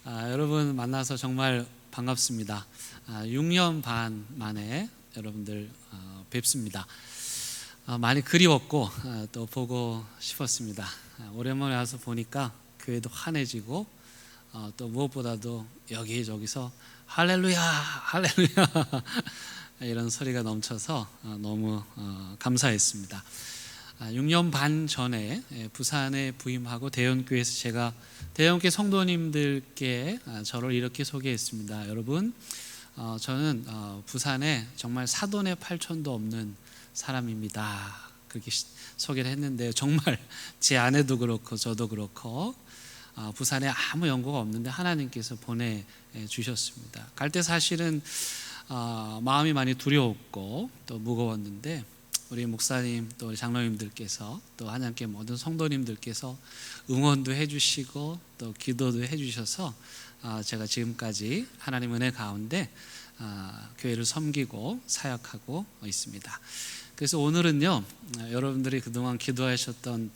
여러분 만나서 정말 반갑습니다. 6년 반 만에 여러분들 뵙습니다. 많이 그리웠고 또 보고 싶었습니다. 오랜만에 와서 보니까 교회도 환해지고 또 무엇보다도 여기저기서 할렐루야 할렐루야 이런 소리가 넘쳐서 너무 감사했습니다. 6년 반 전에 부산에 부임하고 대연교회에서 제가 대연교회 성도님들께 저를 이렇게 소개했습니다. 여러분, 저는 부산에 정말 사돈의 팔촌도 없는 사람입니다. 그렇게 소개를 했는데 정말 제 아내도 그렇고 저도 그렇고 부산에 아무 연고가 없는데 하나님께서 보내주셨습니다. 갈 때 사실은 마음이 많이 두려웠고 또 무거웠는데 우리 목사님 또 우리 장로님들께서 또 하나님께 모든 성도님들께서 응원도 해주시고 또 기도도 해주셔서 제가 지금까지 하나님 은혜 가운데 교회를 섬기고 사역하고 있습니다. 그래서 오늘은요, 여러분들이 그동안 기도하셨던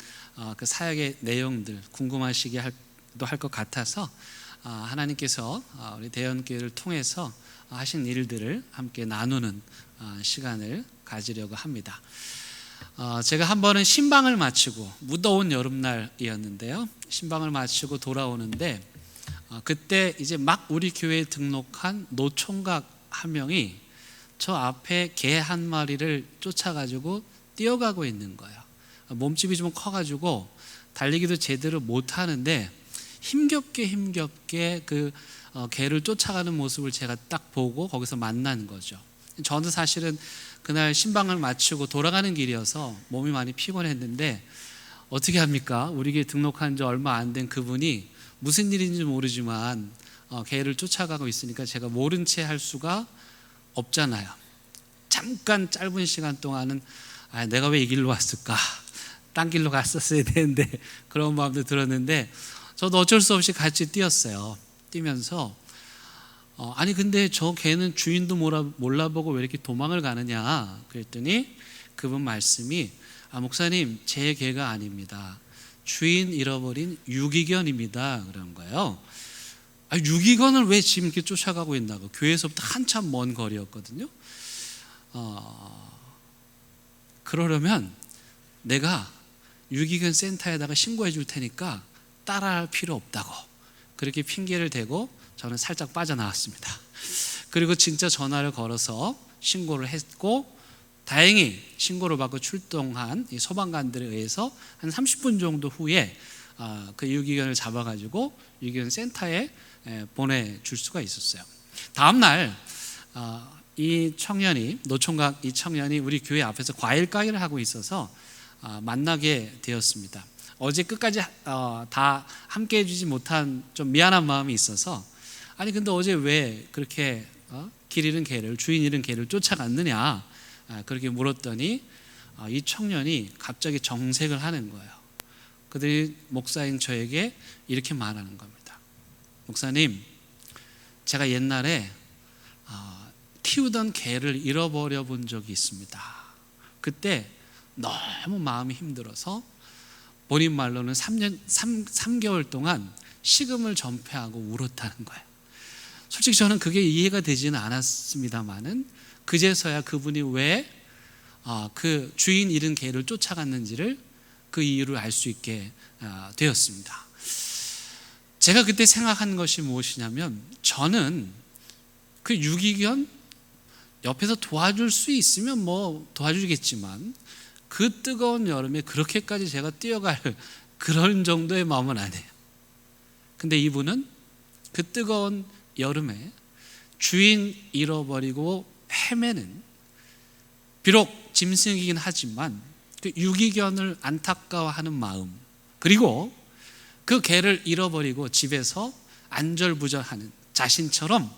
그 사역의 내용들 궁금하시게 할 것 같아서 하나님께서 우리 대연교회를 통해서 하신 일들을 함께 나누는 시간을 가지려고 합니다. 제가 한 번은 신방을 마치고 무더운 여름날이었는데요, 신방을 마치고 돌아오는데 그때 이제 막 우리 교회에 등록한 노총각 한 명이 저 앞에 개 한 마리를 쫓아가지고 뛰어가고 있는 거예요. 몸집이 좀 커가지고 달리기도 제대로 못하는데 힘겹게 그 개를 쫓아가는 모습을 제가 딱 보고 거기서 만난 거죠. 저는 사실은 그날 신방을 마치고 돌아가는 길이어서 몸이 많이 피곤했는데 어떻게 합니까? 우리 교회 등록한 지 얼마 안 된 그분이 무슨 일인지 모르지만 개를 쫓아가고 있으니까 제가 모른 채 할 수가 없잖아요. 잠깐 짧은 시간 동안은 내가 왜 이 길로 왔을까? 딴 길로 갔었어야 되는데 그런 마음도 들었는데 저도 어쩔 수 없이 같이 뛰었어요. 뛰면서 아니 근데 저 개는 주인도 몰라보고 왜 이렇게 도망을 가느냐 그랬더니 그분 말씀이 목사님 제 개가 아닙니다. 주인 잃어버린 유기견입니다. 그런 거예요. 유기견을 왜 지금 이렇게 쫓아가고 있나고. 교회에서부터 한참 먼 거리였거든요. 그러려면 내가 유기견 센터에다가 신고해 줄 테니까 따라할 필요 없다고 그렇게 핑계를 대고 저는 살짝 빠져나왔습니다. 그리고 진짜 전화를 걸어서 신고를 했고 다행히 신고를 받고 출동한 이 소방관들에 의해서 한 30분 정도 후에 그 유기견을 잡아가지고 유기견 센터에 보내줄 수가 있었어요. 다음날 이 청년이 노총각 이 청년이 우리 교회 앞에서 과일 가게를 하고 있어서 만나게 되었습니다. 어제 끝까지 다 함께 해주지 못한 좀 미안한 마음이 있어서 아니 근데 어제 왜 그렇게 길 잃은 개를 주인 잃은 개를 쫓아갔느냐 그렇게 물었더니 이 청년이 갑자기 정색을 하는 거예요. 그들이 목사인 저에게 이렇게 말하는 겁니다. 목사님, 제가 옛날에 키우던 개를 잃어버려 본 적이 있습니다. 그때 너무 마음이 힘들어서 본인 말로는 3개월 동안 식음을 전폐하고 울었다는 거예요. 솔직히 저는 그게 이해가 되지는 않았습니다만은 그제서야 그분이 왜 그 주인 잃은 개를 쫓아갔는지를 그 이유를 알 수 있게 되었습니다. 제가 그때 생각한 것이 무엇이냐면 저는 그 유기견 옆에서 도와줄 수 있으면 뭐 도와주겠지만 그 뜨거운 여름에 그렇게까지 제가 뛰어갈 그런 정도의 마음은 아니에요. 근데 이분은 그 뜨거운 여름에 주인 잃어버리고 헤매는 비록 짐승이긴 하지만 그 유기견을 안타까워하는 마음 그리고 그 개를 잃어버리고 집에서 안절부절하는 자신처럼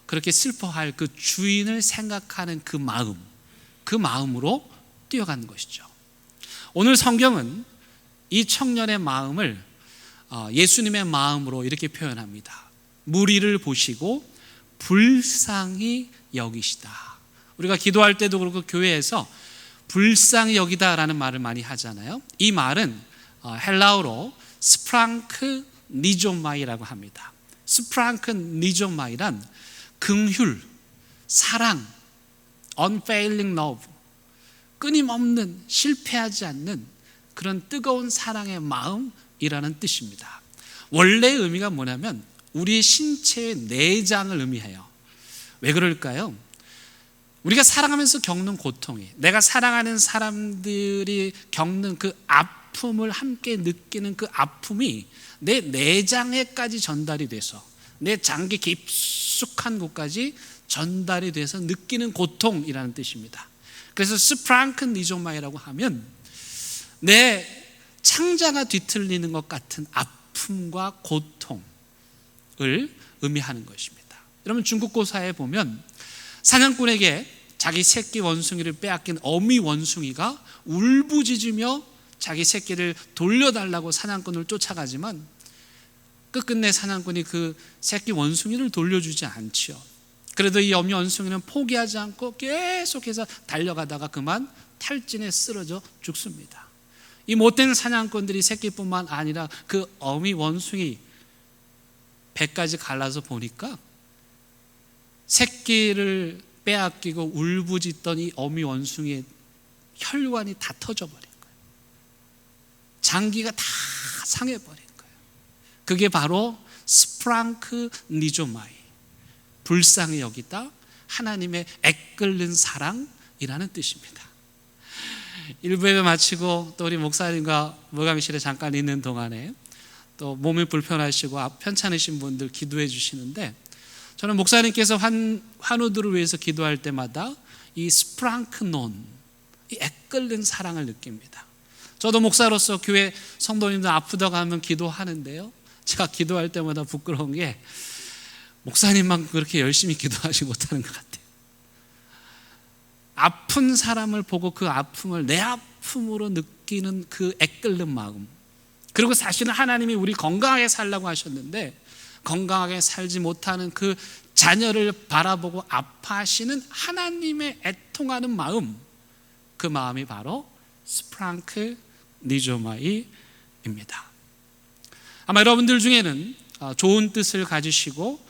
그렇게 슬퍼할 그 주인을 생각하는 그 마음으로 뛰어간 것이죠. 오늘 성경은 이 청년의 마음을 예수님의 마음으로 이렇게 표현합니다. 무리를 보시고 불쌍히 여기시다. 우리가 기도할 때도 그렇고 교회에서 불쌍히 여기다라는 말을 많이 하잖아요. 이 말은 헬라어로 스프랑크 니조마이라고 합니다. 스프랑크 니조마이란 긍휼, 사랑, unfailing love, 끊임없는, 실패하지 않는 그런 뜨거운 사랑의 마음이라는 뜻입니다. 원래 의미가 뭐냐면 우리의 신체의 내장을 의미해요. 왜 그럴까요? 우리가 살아가면서 겪는 고통이, 내가 사랑하는 사람들이 겪는 그 아픔을 함께 느끼는 그 아픔이 내 내장에까지 전달이 돼서 내 장기 깊숙한 곳까지 전달이 돼서 느끼는 고통이라는 뜻입니다. 그래서 스프랑크 니조마이라고 하면 내 창자가 뒤틀리는 것 같은 아픔과 고통을 의미하는 것입니다. 여러분, 중국 고사에 보면 사냥꾼에게 자기 새끼 원숭이를 빼앗긴 어미 원숭이가 울부짖으며 자기 새끼를 돌려달라고 사냥꾼을 쫓아가지만 끝끝내 사냥꾼이 그 새끼 원숭이를 돌려주지 않지요. 그래도 이 어미 원숭이는 포기하지 않고 계속해서 달려가다가 그만 탈진에 쓰러져 죽습니다. 이 못된 사냥꾼들이 새끼뿐만 아니라 그 어미 원숭이 배까지 갈라서 보니까 새끼를 빼앗기고 울부짖던 이 어미 원숭이의 혈관이 다 터져버린 거예요. 장기가 다 상해버린 거예요. 그게 바로 스프랑크 니조마이, 불쌍히 여기다 하나님의 애끓는 사랑이라는 뜻입니다. 1부 마치고 또 우리 목사님과 무감실에 잠깐 있는 동안에 또 몸이 불편하시고 편찮으신 분들 기도해 주시는데, 저는 목사님께서 환우들을 위해서 기도할 때마다 이 스프랑크논, 이 애끓는 사랑을 느낍니다. 저도 목사로서 교회 성도님들 아프다고 하면 기도하는데요, 제가 기도할 때마다 부끄러운 게 목사님만 그렇게 열심히 기도하지 못하는 것 같아요. 아픈 사람을 보고 그 아픔을 내 아픔으로 느끼는 그 애끓는 마음, 그리고 사실은 하나님이 우리 건강하게 살라고 하셨는데 건강하게 살지 못하는 그 자녀를 바라보고 아파하시는 하나님의 애통하는 마음, 그 마음이 바로 스프랑크 니조마이입니다. 아마 여러분들 중에는 좋은 뜻을 가지시고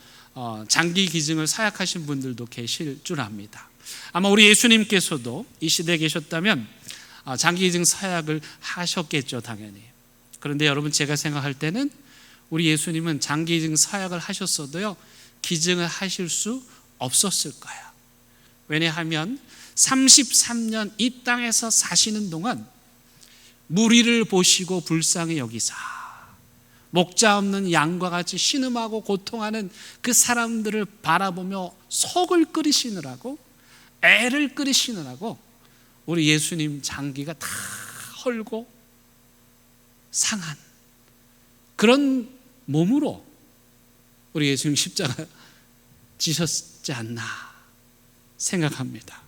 장기 기증을 사약하신 분들도 계실 줄 압니다. 아마 우리 예수님께서도 이 시대에 계셨다면 장기 기증 사약을 하셨겠죠, 당연히. 그런데 여러분, 제가 생각할 때는 우리 예수님은 장기 기증 사약을 하셨어도요, 기증을 하실 수 없었을 거예요. 왜냐하면 33년 이 땅에서 사시는 동안 무리를 보시고 불쌍히 여기사 목자 없는 양과 같이 신음하고 고통하는 그 사람들을 바라보며 속을 끓이시느라고, 애를 끓이시느라고 우리 예수님 장기가 다 헐고 상한 그런 몸으로 우리 예수님 십자가 지셨지 않나 생각합니다.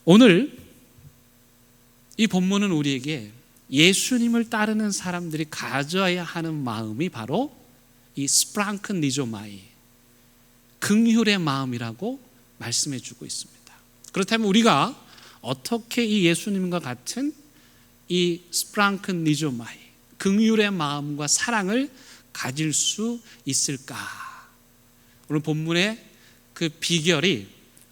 오늘 이 본문은 우리에게 예수님을 따르는 사람들이 가져야 하는 마음이 바로 이 스프랑크 니조마이, 긍휼의 마음이라고 말씀해 주고 있습니다. 그렇다면 우리가 어떻게 이 예수님과 같은 이 스프랑크 니조마이, 긍휼의 마음과 사랑을 가질 수 있을까? 오늘 본문의 그 비결이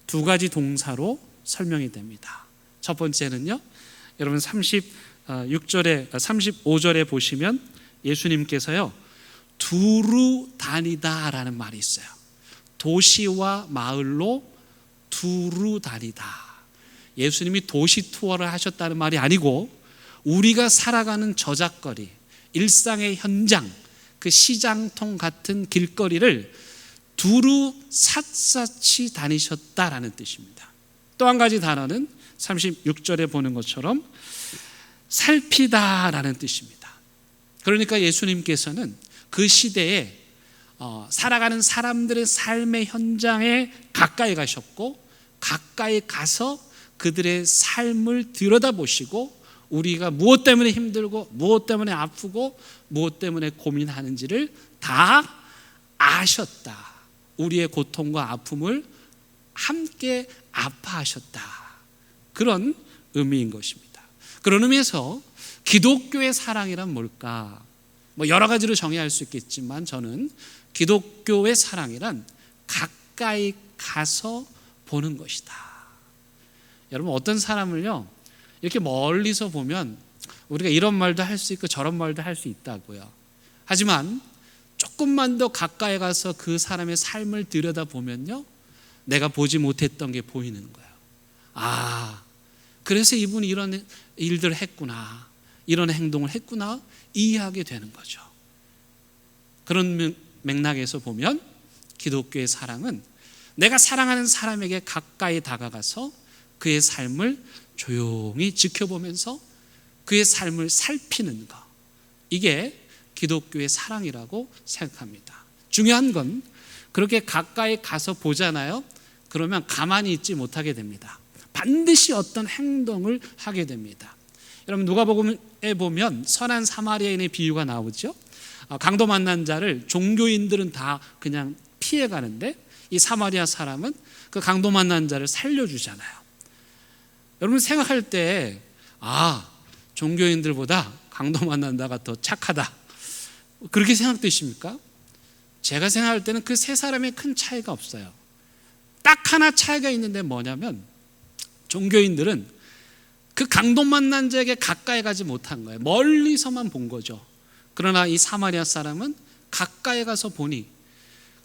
두 가지 동사로 설명이 됩니다. 첫 번째는요, 여러분 35절에 보시면 예수님께서요, 두루 다니다라는 말이 있어요. 도시와 마을로 두루 다니다. 예수님이 도시 투어를 하셨다는 말이 아니고 우리가 살아가는 저작거리, 일상의 현장, 그 시장통 같은 길거리를 두루 샅샅이 다니셨다라는 뜻입니다. 또 한 가지 단어는 36절에 보는 것처럼 살피다라는 뜻입니다. 그러니까 예수님께서는 그 시대에 살아가는 사람들의 삶의 현장에 가까이 가셨고, 가까이 가서 그들의 삶을 들여다보시고 우리가 무엇 때문에 힘들고 무엇 때문에 아프고 무엇 때문에 고민하는지를 다 아셨다. 우리의 고통과 아픔을 함께 아파하셨다. 그런 의미인 것입니다. 그런 의미에서 기독교의 사랑이란 뭘까? 뭐 여러 가지로 정의할 수 있겠지만 저는 기독교의 사랑이란 가까이 가서 보는 것이다. 여러분, 어떤 사람을요 이렇게 멀리서 보면 우리가 이런 말도 할 수 있고 저런 말도 할 수 있다고요. 하지만 조금만 더 가까이 가서 그 사람의 삶을 들여다보면요, 내가 보지 못했던 게 보이는 거예요. 아, 그래서 이분이 이런 일들을 했구나, 이런 행동을 했구나, 이해하게 되는 거죠. 그런 맥락에서 보면 기독교의 사랑은 내가 사랑하는 사람에게 가까이 다가가서 그의 삶을 조용히 지켜보면서 그의 삶을 살피는 것, 이게 기독교의 사랑이라고 생각합니다. 중요한 건 그렇게 가까이 가서 보잖아요. 그러면 가만히 있지 못하게 됩니다. 반드시 어떤 행동을 하게 됩니다. 여러분, 누가복음에 보면 선한 사마리아인의 비유가 나오죠. 강도 만난 자를 종교인들은 다 그냥 피해가는데 이 사마리아 사람은 그 강도 만난 자를 살려주잖아요. 여러분 생각할 때 종교인들보다 강도 만난 자가 더 착하다, 그렇게 생각되십니까? 제가 생각할 때는 그 세 사람의 큰 차이가 없어요. 딱 하나 차이가 있는데 뭐냐면 종교인들은 그 강도 만난 자에게 가까이 가지 못한 거예요. 멀리서만 본 거죠. 그러나 이 사마리아 사람은 가까이 가서 보니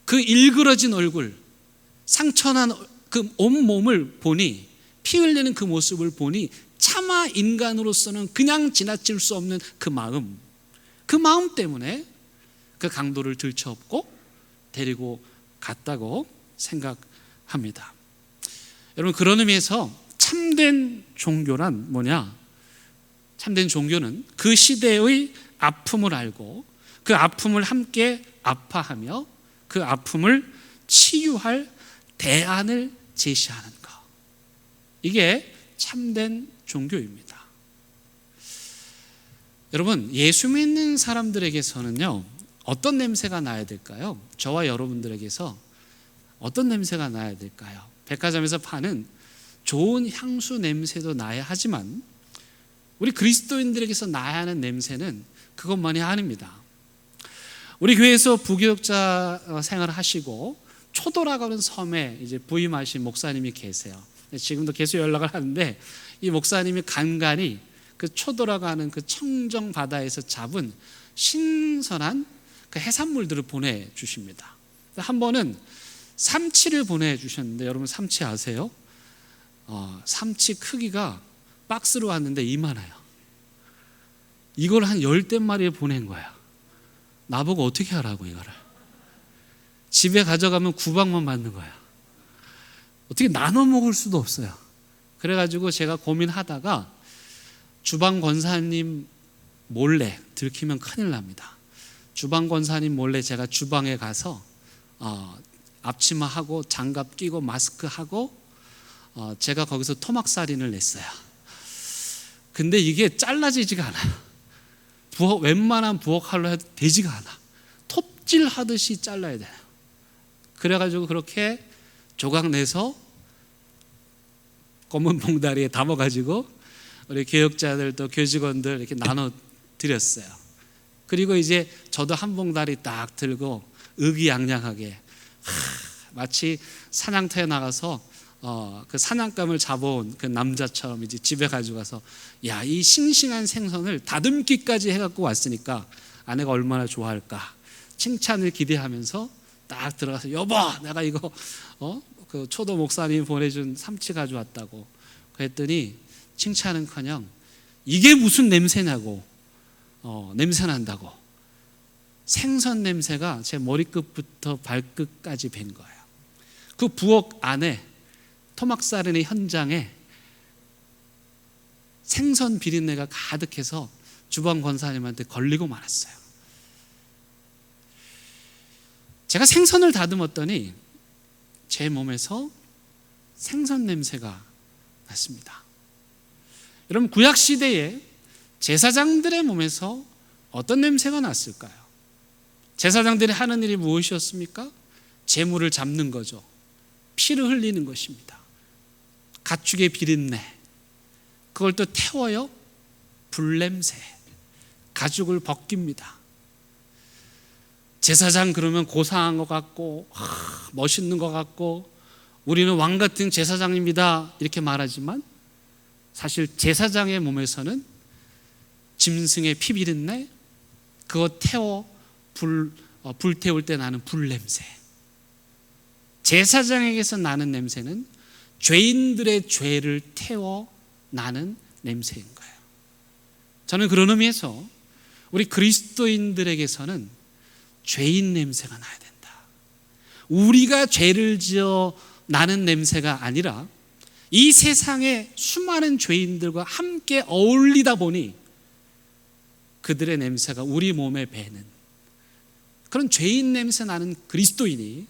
그 일그러진 얼굴, 상처난 그 온몸을 보니, 피 흘리는 그 모습을 보니 차마 인간으로서는 그냥 지나칠 수 없는 그 마음 때문에 그 강도를 들쳐업고 데리고 갔다고 생각합니다. 여러분, 그런 의미에서 참된 종교란 뭐냐? 참된 종교는 그 시대의 아픔을 알고 그 아픔을 함께 아파하며 그 아픔을 치유할 대안을 제시하는 것, 이게 참된 종교입니다. 여러분, 예수 믿는 사람들에게서는요 어떤 냄새가 나야 될까요? 저와 여러분들에게서 어떤 냄새가 나야 될까요? 백화점에서 파는 좋은 향수 냄새도 나야 하지만 우리 그리스도인들에게서 나야 하는 냄새는 그것만이 아닙니다. 우리 교회에서 부교육자 생활을 하시고 초도라고 하는 섬에 이제 부임하신 목사님이 계세요. 지금도 계속 연락을 하는데 이 목사님이 간간히 그 초도라고 하는 그 청정 바다에서 잡은 신선한 그 해산물들을 보내주십니다. 한 번은 삼치를 보내주셨는데, 여러분 삼치 아세요? 삼치 크기가 박스로 왔는데 이만해요. 이걸 한 10대 보낸 거야. 나보고 어떻게 하라고 이거를. 집에 가져가면 구박만 받는 거야. 어떻게 나눠 먹을 수도 없어요. 그래가지고 제가 고민하다가 주방 권사님 몰래, 들키면 큰일 납니다. 주방 권사님 몰래 제가 주방에 가서 앞치마하고 장갑 끼고 마스크하고 제가 거기서 토막살인을 냈어요. 근데 이게 잘라지지가 않아요. 웬만한 부엌칼로 해도 되지가 않아. 톱질하듯이 잘라야 돼요. 그래가지고 그렇게 조각 내서 검은 봉다리에 담아가지고 우리 교역자들 또 교직원들 이렇게 나눠 드렸어요. 그리고 이제 저도 한 봉다리 딱 들고 의기양양하게 마치 사냥터에 나가서 그 사냥감을 잡아온 그 남자처럼 이제 집에 가지고 가서 야, 이 싱싱한 생선을 다듬기까지 해갖고 왔으니까 아내가 얼마나 좋아할까 칭찬을 기대하면서 딱 들어가서 여보, 내가 이거 그 초도 목사님 보내준 삼치 가져왔다고 그랬더니 칭찬은커녕 이게 무슨 냄새냐고 냄새난다고 생선 냄새가 제 머리끝부터 발끝까지 밴 거예요. 그 부엌 안에 토막살인의 현장에 생선 비린내가 가득해서 주방 권사님한테 걸리고 말았어요. 제가 생선을 다듬었더니 제 몸에서 생선 냄새가 났습니다. 여러분, 구약시대에 제사장들의 몸에서 어떤 냄새가 났을까요? 제사장들이 하는 일이 무엇이었습니까? 제물을 잡는 거죠. 피를 흘리는 것입니다. 가축의 비린내, 그걸 또 태워요. 불냄새, 가죽을 벗깁니다. 제사장 그러면 고상한 것 같고 멋있는 것 같고 우리는 왕 같은 제사장입니다 이렇게 말하지만 사실 제사장의 몸에서는 짐승의 피 비린내, 그거 불태울 때 나는 불냄새, 제사장에게서 나는 냄새는 죄인들의 죄를 태워 나는 냄새인 거예요. 저는 그런 의미에서 우리 그리스도인들에게서는 죄인 냄새가 나야 된다. 우리가 죄를 지어 나는 냄새가 아니라 이 세상의 수많은 죄인들과 함께 어울리다 보니 그들의 냄새가 우리 몸에 배는 그런 죄인 냄새 나는 그리스도인이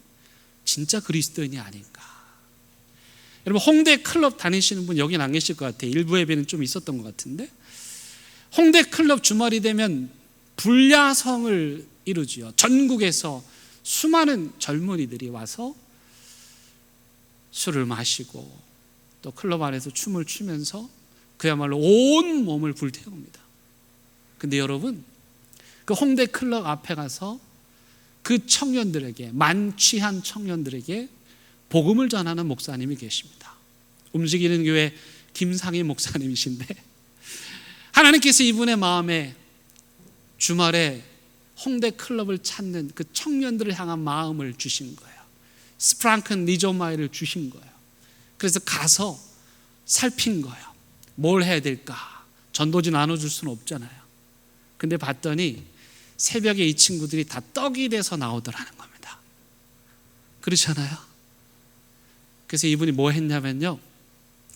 진짜 그리스도인이 아닌가. 여러분 홍대 클럽 다니시는 분 여기는 안 계실 것 같아요. 일부 예배는 좀 있었던 것 같은데 홍대 클럽 주말이 되면 불야성을 이루지요. 전국에서 수많은 젊은이들이 와서 술을 마시고 또 클럽 안에서 춤을 추면서 그야말로 온 몸을 불태웁니다. 근데 여러분 그 홍대 클럽 앞에 가서 그 청년들에게, 만취한 청년들에게 복음을 전하는 목사님이 계십니다. 움직이는 교회 김상희 목사님이신데 하나님께서 이분의 마음에 주말에 홍대 클럽을 찾는 그 청년들을 향한 마음을 주신 거예요. 스프랑큰 리조마이를 주신 거예요. 그래서 가서 살핀 거예요. 뭘 해야 될까? 전도지 나눠줄 수는 없잖아요. 근데 봤더니 새벽에 이 친구들이 다 떡이 돼서 나오더라는 겁니다. 그렇잖아요. 그래서 이분이 뭐 했냐면요,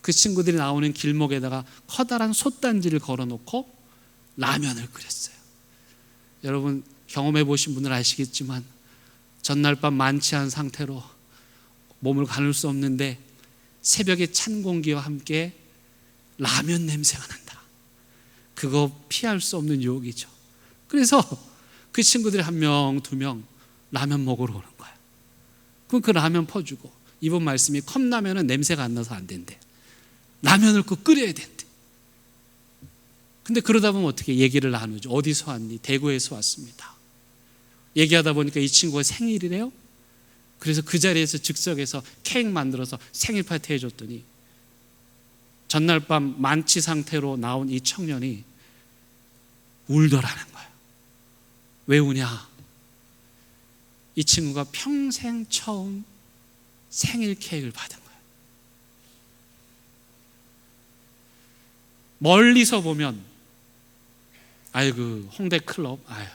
그 친구들이 나오는 길목에다가 커다란 솥단지를 걸어놓고 라면을 끓였어요. 여러분 경험해 보신 분들 아시겠지만 전날 밤 만취한 상태로 몸을 가눌 수 없는데 새벽에 찬 공기와 함께 라면 냄새가 난다. 그거 피할 수 없는 유혹이죠. 그래서 그 친구들이 한 명, 두 명 라면 먹으러 오는 거예요. 그럼 그 라면 퍼주고, 이번 말씀이 컵라면은 냄새가 안 나서 안 된대. 라면을 꼭 끓여야 된대. 근데 그러다 보면 어떻게 얘기를 나누죠. 어디서 왔니? 대구에서 왔습니다. 얘기하다 보니까 이 친구가 생일이래요. 그래서 그 자리에서 즉석에서 케이크 만들어서 생일 파티 해줬더니 전날 밤 만취 상태로 나온 이 청년이 울더라는 거예요. 왜 우냐? 이 친구가 평생 처음 생일 케이크를 받은 거예요. 멀리서 보면 아이고 홍대 클럽, 아유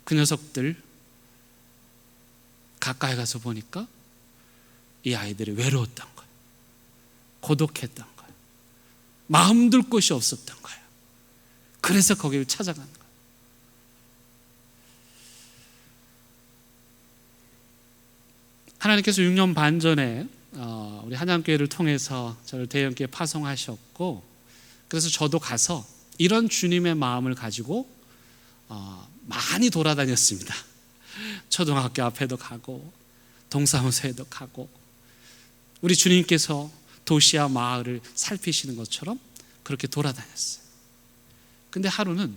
그 녀석들. 가까이 가서 보니까 이 아이들이 외로웠던 거예요. 고독했던 거예요. 마음 둘 곳이 없었던 거예요. 그래서 거기를 찾아간 거예요. 하나님께서 6년 반 전에 우리 한양교회를 통해서 저를 대형교회 파송하셨고, 그래서 저도 가서 이런 주님의 마음을 가지고 많이 돌아다녔습니다. 초등학교 앞에도 가고 동사무소에도 가고, 우리 주님께서 도시와 마을을 살피시는 것처럼 그렇게 돌아다녔어요. 근데 하루는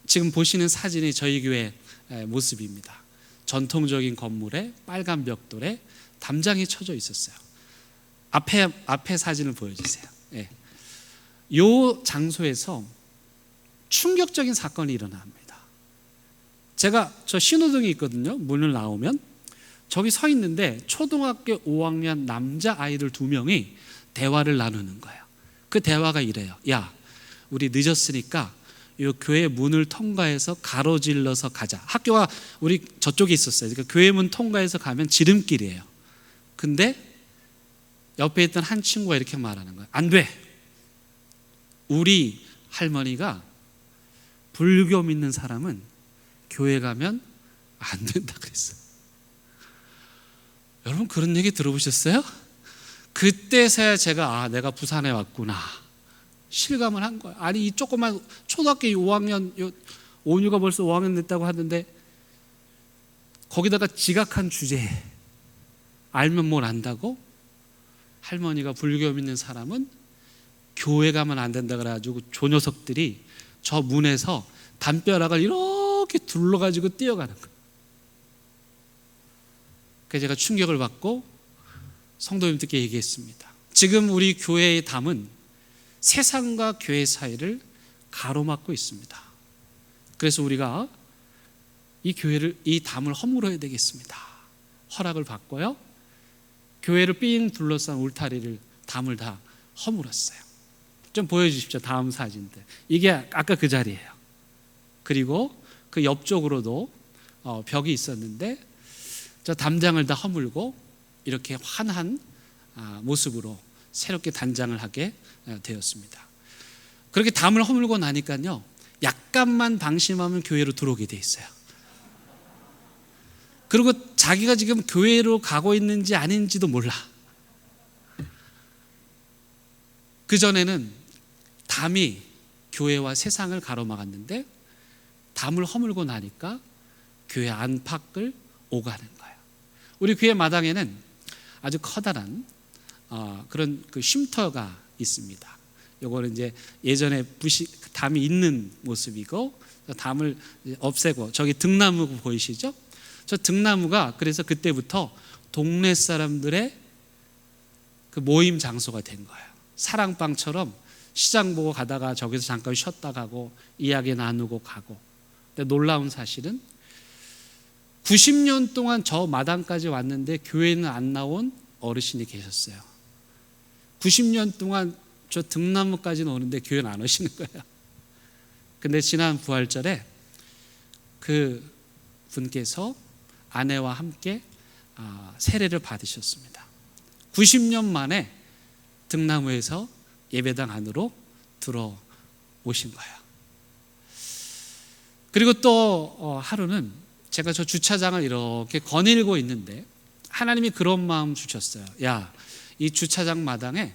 지금 보시는 사진이 저희 교회 모습입니다. 전통적인 건물에 빨간 벽돌에 담장이 쳐져 있었어요. 앞에 사진을 보여주세요. 예. 이 장소에서 충격적인 사건이 일어납니다. 저 신호등이 있거든요. 문을 나오면 저기 서 있는데 초등학교 5학년 남자아이들 2명이 대화를 나누는 거예요. 그 대화가 이래요. 야, 우리 늦었으니까 이 교회 문을 통과해서 가로질러서 가자. 학교가 우리 저쪽에 있었어요. 그러니까 교회 문 통과해서 가면 지름길이에요. 근데 옆에 있던 한 친구가 이렇게 말하는 거예요. 안 돼. 우리 할머니가 불교 믿는 사람은 교회 가면 안 된다 그랬어요. 여러분 그런 얘기 들어보셨어요? 그때서야 제가 내가 부산에 왔구나 실감을 한 거예요. 아니 이 조그만 초등학교 5학년 온유가 벌써 5학년 됐다고 하는데 거기다가 지각한 주제에 알면 뭘 안다고? 할머니가 불교 믿는 사람은 교회 가면 안 된다 그래가지고 조 녀석들이 저 문에서 담벼락을 이렇게 둘러가지고 뛰어가는 거예요. 그래서 제가 충격을 받고 성도님들께 얘기했습니다. 지금 우리 교회의 담은 세상과 교회 사이를 가로막고 있습니다. 그래서 우리가 이 담을 허물어야 되겠습니다. 허락을 받고요, 교회를 삥 둘러싼 울타리를, 담을 다 허물었어요. 좀 보여주십시오. 다음 사진들. 이게 아까 그 자리예요. 그리고 그 옆쪽으로도 벽이 있었는데 저 담장을 다 허물고 이렇게 환한 모습으로 새롭게 단장을 하게 되었습니다. 그렇게 담을 허물고 나니까요, 약간만 방심하면 교회로 들어오게 돼 있어요. 그리고 자기가 지금 교회로 가고 있는지 아닌지도 몰라. 그전에는 담이 교회와 세상을 가로막았는데 담을 허물고 나니까 교회 안팎을 오가는 거예요. 우리 교회 마당에는 아주 커다란 그런 그 쉼터가 있습니다. 요거는 이제 예전에 담이 있는 모습이고, 담을 없애고 저기 등나무 보이시죠? 저 등나무가 그래서 그때부터 동네 사람들의 그 모임 장소가 된 거예요. 사랑방처럼 시장 보고 가다가 저기서 잠깐 쉬었다 가고 이야기 나누고 가고. 근데 놀라운 사실은 90년 동안 저 마당까지 왔는데 교회는 안 나온 어르신이 계셨어요. 90년 동안 저 등나무까지는 오는데 교회는 안 오시는 거예요. 근데 지난 부활절에 그 분께서 아내와 함께 세례를 받으셨습니다. 90년 만에 등나무에서 예배당 안으로 들어오신 거예요. 그리고 또 하루는 제가 저 주차장을 이렇게 거닐고 있는데 하나님이 그런 마음 주셨어요. 야, 이 주차장 마당에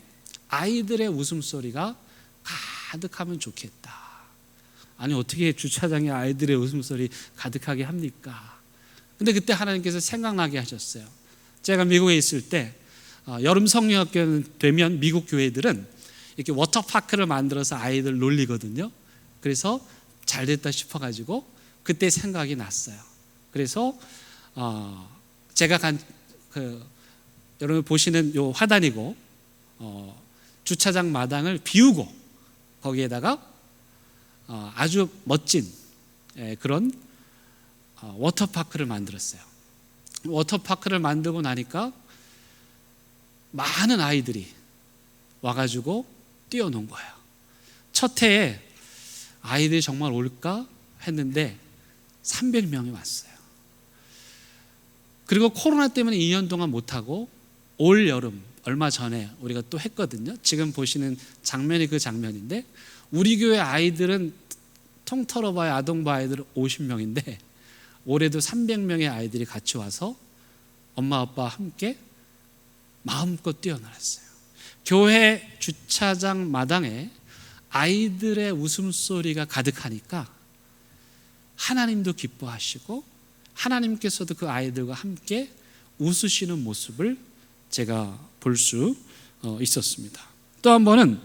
아이들의 웃음소리가 가득하면 좋겠다. 아니, 어떻게 주차장에 아이들의 웃음소리 가득하게 합니까? 근데 그때 하나님께서 생각나게 하셨어요. 제가 미국에 있을 때 여름 성령학교 되면 미국 교회들은 이렇게 워터파크를 만들어서 아이들 놀리거든요. 그래서 잘 됐다 싶어가지고 그때 생각이 났어요. 그래서 제가 여러분 보시는 요 화단이고 주차장 마당을 비우고 거기에다가 아주 멋진 그런 워터파크를 만들었어요. 워터파크를 만들고 나니까 많은 아이들이 와가지고 뛰어논 거예요. 첫 해에 아이들이 정말 올까 했는데 300명이 왔어요. 그리고 코로나 때문에 2년 동안 못하고 올 여름 얼마 전에 우리가 또 했거든요. 지금 보시는 장면이 그 장면인데 우리 교회 아이들은 통 털어봐야 아동부 아이들은 50명인데 올해도 300명의 아이들이 같이 와서 엄마 아빠와 함께 마음껏 뛰어놀았어요. 교회 주차장 마당에 아이들의 웃음소리가 가득하니까 하나님도 기뻐하시고 하나님께서도 그 아이들과 함께 웃으시는 모습을 제가 볼 수 있었습니다. 또 한 번은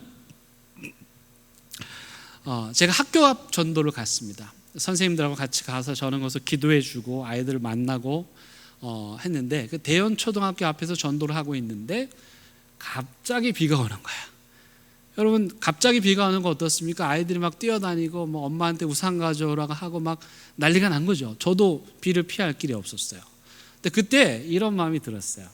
제가 학교 앞 전도를 갔습니다. 선생님들하고 같이 가서 저는 거기서 기도해 주고 아이들을 만나고 했는데 그 대연 초등학교 앞에서 전도를 하고 있는데 갑자기 비가 오는 거야. 여러분, 갑자기 비가 오는 거 어떻습니까? 아이들이 막 뛰어다니고 뭐 엄마한테 우산 가져오라고 하고 막 난리가 난 거죠. 저도 비를 피할 길이 없었어요. 근데 그때 이런 마음이 들었어요.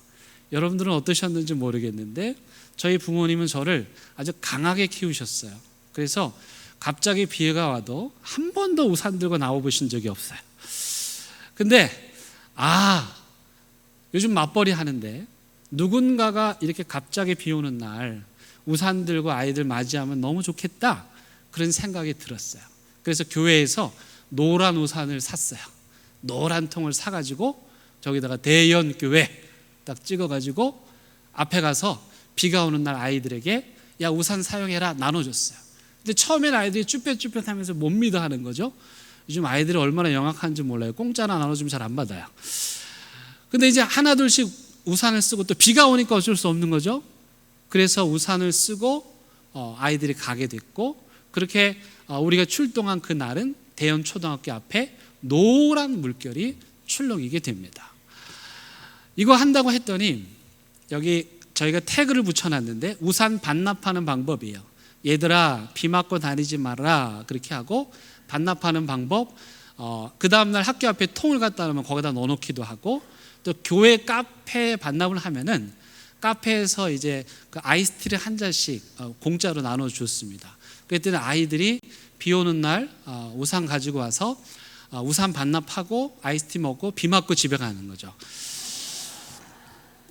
여러분들은 어떠셨는지 모르겠는데 저희 부모님은 저를 아주 강하게 키우셨어요. 그래서 갑자기 비가 와도 한 번도 우산 들고 나와 보신 적이 없어요. 근데 요즘 맞벌이 하는데 누군가가 이렇게 갑자기 비 오는 날 우산 들고 아이들 맞이하면 너무 좋겠다, 그런 생각이 들었어요. 그래서 교회에서 노란 우산을 샀어요. 노란 통을 사가지고 저기다가 대연교회 딱 찍어가지고 앞에 가서 비가 오는 날 아이들에게 야, 우산 사용해라 나눠줬어요. 근데 처음에는 아이들이 쭈뼛쭈뼛 하면서 못 믿어 하는 거죠. 요즘 아이들이 얼마나 영악한지 몰라요. 공짜나 나눠주면 잘 안 받아요. 근데 이제 하나 둘씩 우산을 쓰고 또 비가 오니까 어쩔 수 없는 거죠. 그래서 우산을 쓰고 아이들이 가게 됐고, 그렇게 우리가 출동한 그 날은 대연 초등학교 앞에 노란 물결이 출렁이게 됩니다. 이거 한다고 했더니 여기 저희가 태그를 붙여놨는데 우산 반납하는 방법이에요. 얘들아 비 맞고 다니지 마라 그렇게 하고 반납하는 방법, 그 다음날 학교 앞에 통을 갖다 놓으면 거기다 넣어놓기도 하고, 또 교회 카페에 반납을 하면은 카페에서 이제 그 아이스티를 한 잔씩 공짜로 나눠줬습니다. 그랬더니 아이들이 비 오는 날 우산 가지고 와서 우산 반납하고 아이스티 먹고 비 맞고 집에 가는 거죠.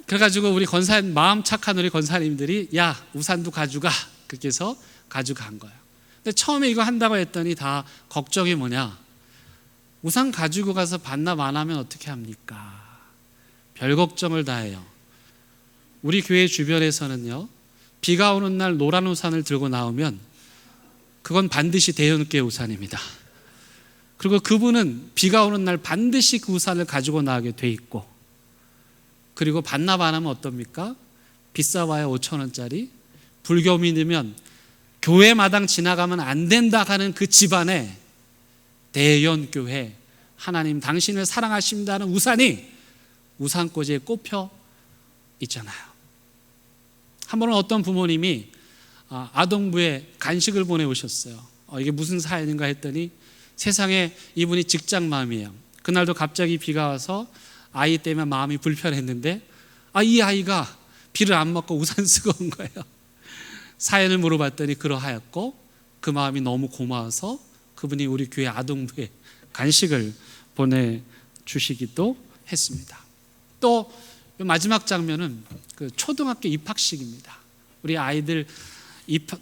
그래가지고 우리 권사님, 마음 착한 우리 권사님들이 야 우산도 가져가 그렇게 해서 가져간 거예요. 근데 처음에 이거 한다고 했더니 다 걱정이 뭐냐, 우산 가지고 가서 반납 안 하면 어떻게 합니까? 별 걱정을 다 해요. 우리 교회 주변에서는요, 비가 오는 날 노란 우산을 들고 나오면 그건 반드시 대연교회 우산입니다. 그리고 그분은 비가 오는 날 반드시 그 우산을 가지고 나가게 돼 있고, 그리고 반납 안 하면 어떻습니까? 비싸봐야 5,000원짜리, 불교 믿으면 교회 마당 지나가면 안 된다 하는 그 집안에 대연교회 하나님 당신을 사랑하신다는 우산이 우산꽂이에 꼽혀 있잖아요. 한 번은 어떤 부모님이 아동부에 간식을 보내오셨어요. 이게 무슨 사연인가 했더니 세상에 이분이 직장맘이에요. 그날도 갑자기 비가 와서 아이 때문에 마음이 불편했는데 이 아이가 비를 안 맞고 우산 쓰고 온 거예요. 사연을 물어봤더니 그러하였고, 그 마음이 너무 고마워서 그분이 우리 교회 아동부에 간식을 보내주시기도 했습니다. 또 마지막 장면은 그 초등학교 입학식입니다. 우리 아이들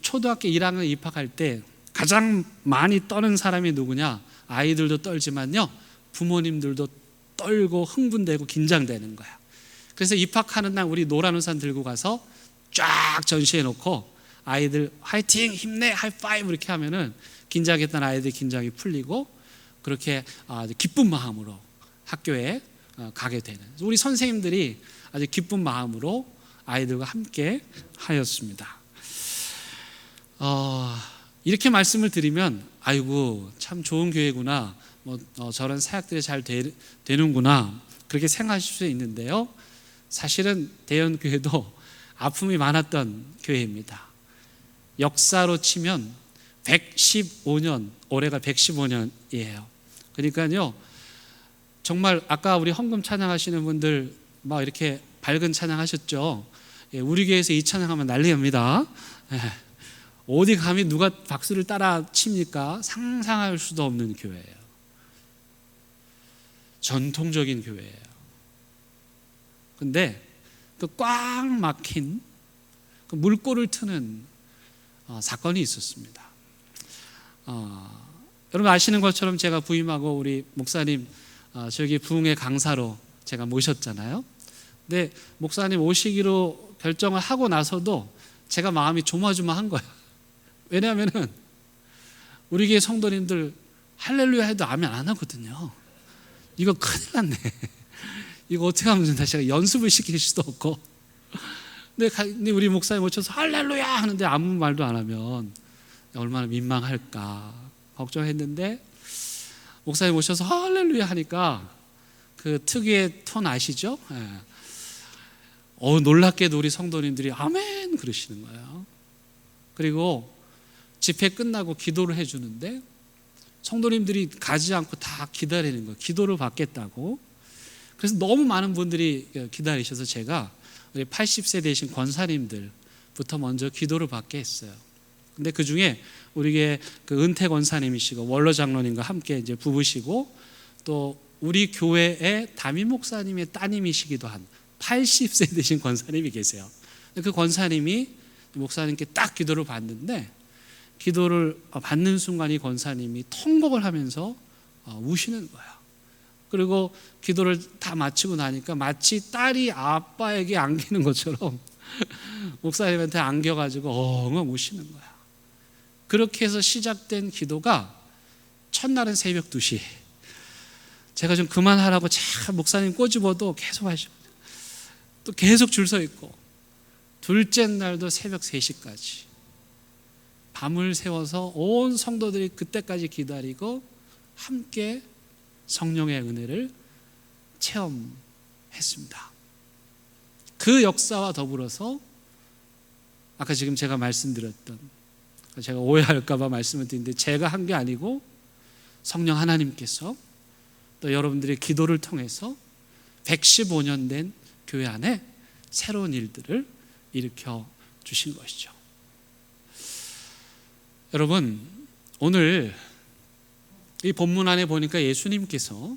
초등학교 1학년 입학할 때 가장 많이 떠는 사람이 누구냐? 아이들도 떨지만요, 부모님들도 떨고 흥분되고 긴장되는 거야. 그래서 입학하는 날 우리 노란 우산 들고 가서 쫙 전시해 놓고 아이들 화이팅, 힘내, 하이파이브 이렇게 하면은 긴장했던 아이들 긴장이 풀리고 그렇게 기쁜 마음으로 학교에 가게 되는, 우리 선생님들이 아주 기쁜 마음으로 아이들과 함께 하였습니다. 이렇게 말씀을 드리면 아이고 참 좋은 교회구나, 저런 사역들이 잘 되는구나 그렇게 생각하실 수 있는데요, 사실은 대연교회도 아픔이 많았던 교회입니다. 역사로 치면 115년, 올해가 115년이에요. 그러니까요, 정말 아까 우리 헌금 찬양하시는 분들 막 이렇게 밝은 찬양하셨죠. 우리 교회에서 이 찬양하면 난리납니다. 어디 감히 누가 박수를 따라 칩니까? 상상할 수도 없는 교회예요. 전통적인 교회예요. 근데 그 꽉 막힌 그 물꼬를 트는 사건이 있었습니다. 여러분 아시는 것처럼 제가 부임하고 우리 목사님 저기 부흥회 강사로 제가 모셨잖아요. 근데 목사님 오시기로 결정을 하고 나서도 제가 마음이 조마조마한 거예요. 왜냐하면은 우리 교회 성도님들 할렐루야 해도 아멘 안 하거든요. 이거 큰일 났네. 이거 어떻게 하면 된다. 제가 연습을 시킬 수도 없고. 근데 우리 목사님 오셔서 할렐루야 하는데 아무 말도 안 하면 얼마나 민망할까 걱정했는데, 목사님 오셔서 할렐루야 하니까 그 특유의 톤 아시죠? 놀랍게도 우리 성도님들이 아멘 그러시는 거예요. 그리고 집회 끝나고 기도를 해주는데 성도님들이 가지 않고 다 기다리는 거예요. 기도를 받겠다고. 그래서 너무 많은 분들이 기다리셔서 제가 우리 80세 되신 권사님들부터 먼저 기도를 받게 했어요. 근데 그 중에 우리의 그 은퇴 권사님이시고 원로 장로님과 함께 이제 부부시고, 또 우리 교회의 담임 목사님의 따님이시기도 한 80세 되신 권사님이 계세요. 그 권사님이 목사님께 딱 기도를 받는데, 기도를 받는 순간 이 권사님이 통곡을 하면서 우시는 거예요. 그리고 기도를 다 마치고 나니까 마치 딸이 아빠에게 안기는 것처럼 목사님한테 안겨가지고 엉엉 우시는 거야. 그렇게 해서 시작된 기도가 첫날은 새벽 2시. 제가 좀 그만하라고 참 목사님 꼬집어도 계속 하시고, 또 계속 줄 서 있고, 둘째 날도 새벽 3시까지. 밤을 새워서 온 성도들이 그때까지 기다리고 함께 성령의 은혜를 체험했습니다. 그 역사와 더불어서 아까 지금 제가 말씀드렸던, 제가 오해할까 봐 말씀을 드리는데 제가 한 게 아니고 성령 하나님께서 또 여러분들의 기도를 통해서 115년 된 교회 안에 새로운 일들을 일으켜 주신 것이죠. 여러분, 오늘 이 본문 안에 보니까 예수님께서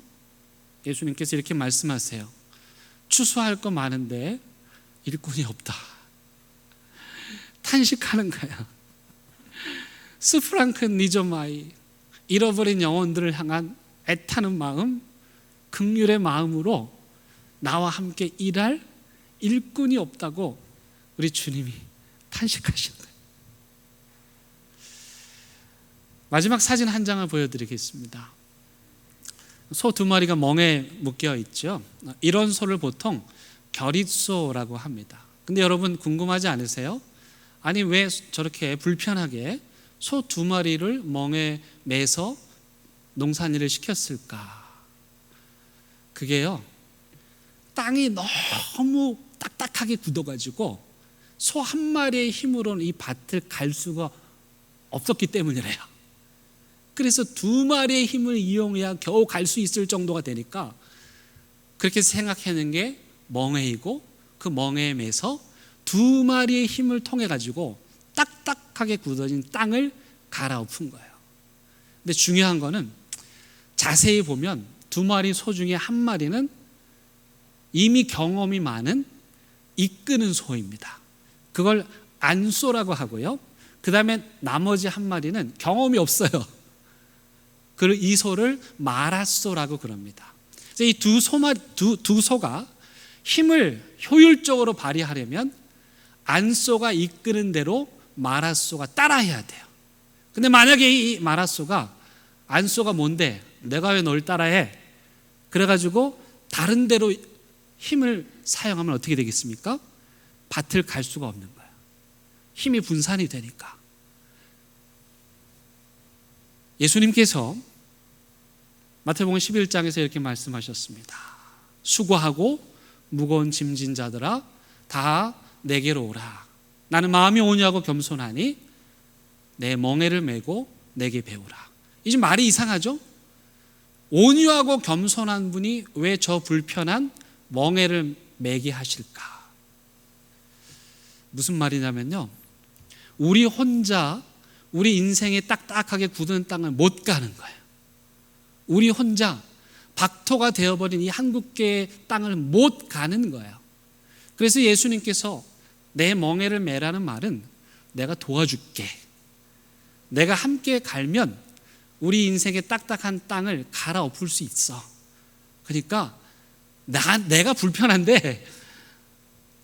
이렇게 말씀하세요. 추수할 거 많은데 일꾼이 없다. 탄식하는 거야. 스프랑큰 니조마이, 잃어버린 영혼들을 향한 애타는 마음, 긍휼의 마음으로 나와 함께 일할 일꾼이 없다고 우리 주님이 탄식하시는 거예요. 마지막 사진 한 장을 보여드리겠습니다. 소 2마리가 멍에 묶여 있죠. 이런 소를 보통 결잇소라고 합니다. 근데 여러분 궁금하지 않으세요? 아니 왜 저렇게 불편하게 소 2마리를 멍에 매서 농산일을 시켰을까? 그게요, 땅이 너무 딱딱하게 굳어가지고 소 한 마리의 힘으로는 이 밭을 갈 수가 없었기 때문이래요. 그래서 2마리의 힘을 이용해야 겨우 갈 수 있을 정도가 되니까 그렇게 생각하는 게 멍에이고, 그 멍에에 매서 2마리의 힘을 통해 가지고 딱딱하게 굳어진 땅을 갈아엎은 거예요. 근데 중요한 거는 자세히 보면 2마리 소 중에 한 마리는 이미 경험이 많은 이끄는 소입니다. 그걸 안소라고 하고요. 그 다음에 나머지 한 마리는 경험이 없어요. 그리고 이 소를 마라소라고 그럽니다. 그래서 이 두 소가 힘을 효율적으로 발휘하려면 안소가 이끄는 대로 마라소가 따라해야 돼요. 근데 만약에 이 마라소가, 안소가 뭔데 내가 왜 널 따라해? 그래가지고 다른 데로 힘을 사용하면 어떻게 되겠습니까? 밭을 갈 수가 없는 거예요. 힘이 분산이 되니까. 예수님께서 마태복음 11장에서 이렇게 말씀하셨습니다. 수고하고 무거운 짐진 자들아 다 내게로 오라. 나는 마음이 온유하고 겸손하니 내 멍에를 메고 내게 배우라. 이제 말이 이상하죠? 온유하고 겸손한 분이 왜 저 불편한 멍에를 매게 하실까? 무슨 말이냐면요, 우리 혼자 우리 인생에 딱딱하게 굳은 땅을 못 가는 거예요. 우리 혼자 박토가 되어버린 이 한국계의 땅을 못 가는 거예요. 그래서 예수님께서 내 멍에를 매라는 말은 내가 도와줄게. 내가 함께 갈면 우리 인생의 딱딱한 땅을 갈아엎을 수 있어. 그러니까 내가 불편한데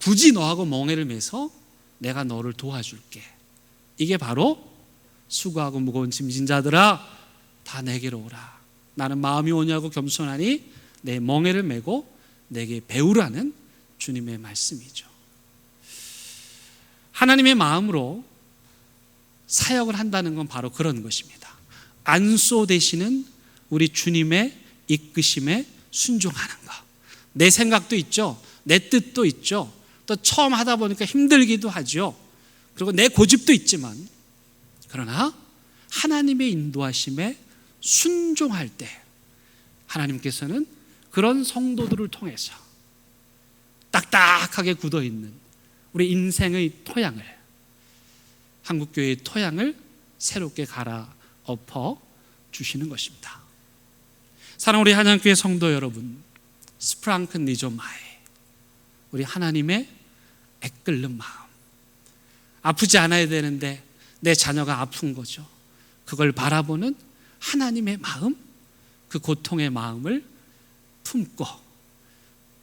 굳이 너하고 멍에를 매서 내가 너를 도와줄게. 이게 바로 수고하고 무거운 짐진 자들아 다 내게로 오라. 나는 마음이 온유하고 겸손하니 내 멍에를 메고 내게 배우라는 주님의 말씀이죠. 하나님의 마음으로 사역을 한다는 건 바로 그런 것입니다. 안소 되시는 우리 주님의 이끄심에 순종하는 것. 내 생각도 있죠. 내 뜻도 있죠. 또 처음 하다 보니까 힘들기도 하죠. 그리고 내 고집도 있지만, 그러나 하나님의 인도하심에 순종할 때 하나님께서는 그런 성도들을 통해서 딱딱하게 굳어있는 우리 인생의 토양을, 한국교회의 토양을 새롭게 갈아엎어 주시는 것입니다. 사랑하는 우리 한양교회 성도 여러분, 스프랑큰 니조마이, 우리 하나님의 애끓는 마음, 아프지 않아야 되는데 내 자녀가 아픈 거죠. 그걸 바라보는 하나님의 마음, 그 고통의 마음을 품고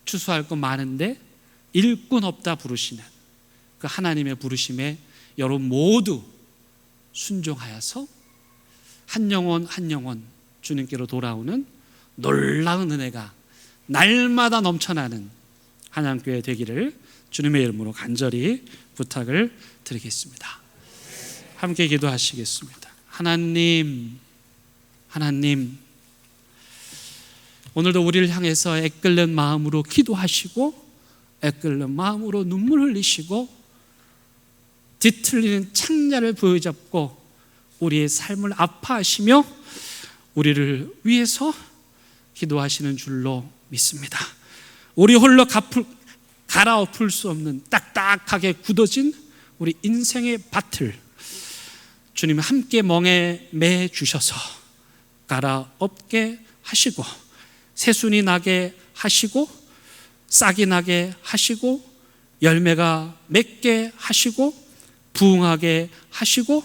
추수할 것 많은데 일꾼 없다 부르시는 그 하나님의 부르심에 여러분 모두 순종하여서 한 영혼 한 영혼 주님께로 돌아오는 놀라운 은혜가 날마다 넘쳐나는 한양교회 되기를 주님의 이름으로 간절히 부탁을 드리겠습니다. 함께 기도하시겠습니다. 하나님, 오늘도 우리를 향해서 애끓는 마음으로 기도하시고 애끓는 마음으로 눈물 흘리시고 뒤틀리는 창자를 부여잡고 우리의 삶을 아파하시며 우리를 위해서 기도하시는 줄로 믿습니다. 우리 홀로 갈아엎을 수 없는 딱딱하게 굳어진 우리 인생의 밭을 주님 함께 멍에 매 주셔서 갈아엎게 하시고 새순이 나게 하시고 싹이 나게 하시고 열매가 맺게 하시고 부흥하게 하시고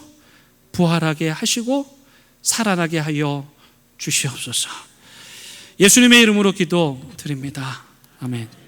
부활하게 하시고 살아나게 하여 주시옵소서. 예수님의 이름으로 기도드립니다. 아멘.